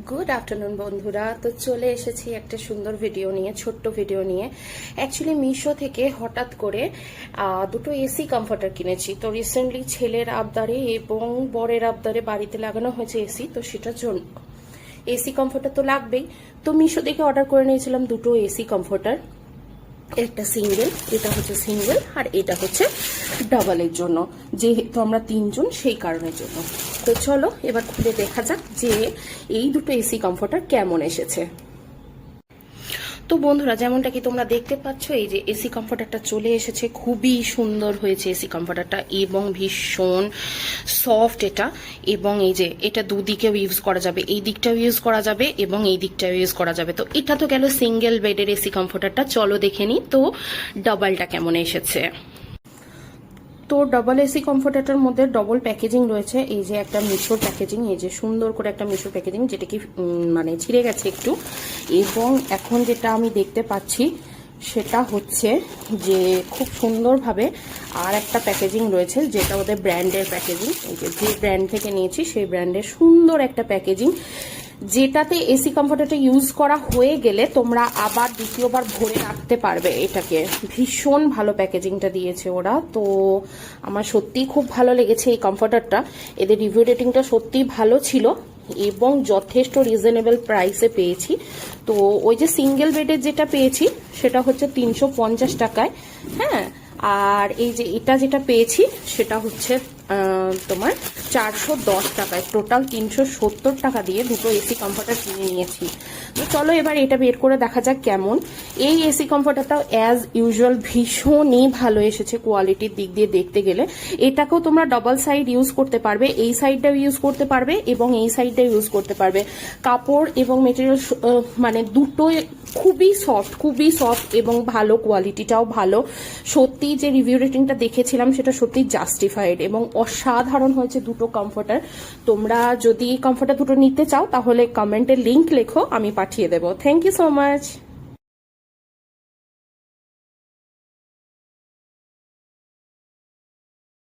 Good afternoon বন্ধুরা। তো চলে এসেছি একটা সুন্দর ভিডিও নিয়ে, ছোট্ট ভিডিও নিয়ে। অ্যাকচুয়ালি মিশো থেকে হঠাৎ করে দুটো এসি কমফর্টার কিনেছি। তো রিসেন্টলি ছেলের আবদারে এবং বরের আবদারে বাড়িতে লাগানো হয়েছে এসি, তো সেটার জন্য এসি কমফর্টার তো লাগবেই। তো মিশো থেকে অর্ডার করে নিয়েছিলাম দুটো এসি কমফর্টার, একটা সিঙ্গেল, এটা হচ্ছে সিঙ্গেল, আর এটা হচ্ছে ডাবলের জন্য, যেহেতু আমরা তিনজন সেই কারণের জন্য। তো চলো এবার খুলে দেখা যাক যে এই দুটো এসি কমফর্টার কেমন এসেছে। তো বন্ধুরা, যেমনটা কি তোমরা দেখতে পাচ্ছ, এই যে এসি কমফর্টারটা চলে এসেছে। খুবই সুন্দর হয়েছে এসি কমফর্টারটা এবং ভীষণ সফট এটা। এবং এই যে এটা দুদিকেও ইউজ করা যাবে, এই দিকটাও ইউজ করা যাবে এবং এই দিকটাও ইউজ করা যাবে। তো এটা তো গেল সিঙ্গেল বেডের এসি কমফর্টারটা। চলো দেখে নিই তো ডাবলটা কেমন এসেছে। তো ডাবল এসি কমফোর্টারটার মধ্যে ডবল প্যাকেজিং রয়েছে। এই যে একটা মিশোর প্যাকেজিং, এই যে সুন্দর করে একটা মিশোর প্যাকেজিং, যেটা কি মানে ছিঁড়ে গেছে একটু। এবং এখন যেটা আমি দেখতে পাচ্ছি সেটা হচ্ছে যে খুব সুন্দরভাবে আর একটা প্যাকেজিং রয়েছে, যেটা ওদের ব্র্যান্ডের প্যাকেজিং। এই যে ব্র্যান্ড থেকে নিয়েছি সেই ব্র্যান্ডের সুন্দর একটা প্যাকেজিং, যেটাতে এসি কমফোর্টারটা ইউজ করা হয়ে গেলে তোমরা আবার দ্বিতীয়বার ভরে রাখতে পারবে এটাকে। ভীষণ ভালো প্যাকেজিংটা দিয়েছে ওরা। তো আমার সত্যিই খুব ভালো লেগেছে এই কমফোর্টারটা। এদের রিভিউ রেটিংটা সত্যিই ভালো ছিল এবং যথেষ্ট রিজনেবল প্রাইসে পেয়েছি। তো ওই যে সিঙ্গেল বেডের যেটা পেয়েছি সেটা হচ্ছে 350 টাকায়, হ্যাঁ। আর এই যে এটা যেটা পেয়েছি সেটা হচ্ছে তোমার 410 টাকায়। টোটাল 370 টাকা দিয়ে দুটো এসি কমফর্টার কিনে নিয়েছি। তো চলো এবার এটা বের করে দেখা যাক কেমন। এই এসি কমফর্টারটাও অ্যাজ ইউজুয়াল ভীষণই ভালো এসেছে কোয়ালিটির দিক দিয়ে দেখতে গেলে। এটাকেও তোমরা ডবল সাইড ইউজ করতে পারবে, এই সাইডটাও ইউজ করতে পারবে এবং এই সাইডটাও ইউজ করতে পারবে। কাপড় এবং মেটেরিয়াল মানে দুটোই খুবই সফট এবং ভালো, কোয়ালিটিটাও ভালো। সত্যি যে রিভিউ রেটিংটা দেখেছিলাম সেটা সত্যি জাস্টিফাইড এবং অসাধারণ হয়েছে দুটো কমফর্টার। তোমরা যদি কমফর্টার দুটো নিতে চাও তাহলে কমেন্টে লিংক লেখো, আমি পাঠিয়ে দেবো। Thank you so much.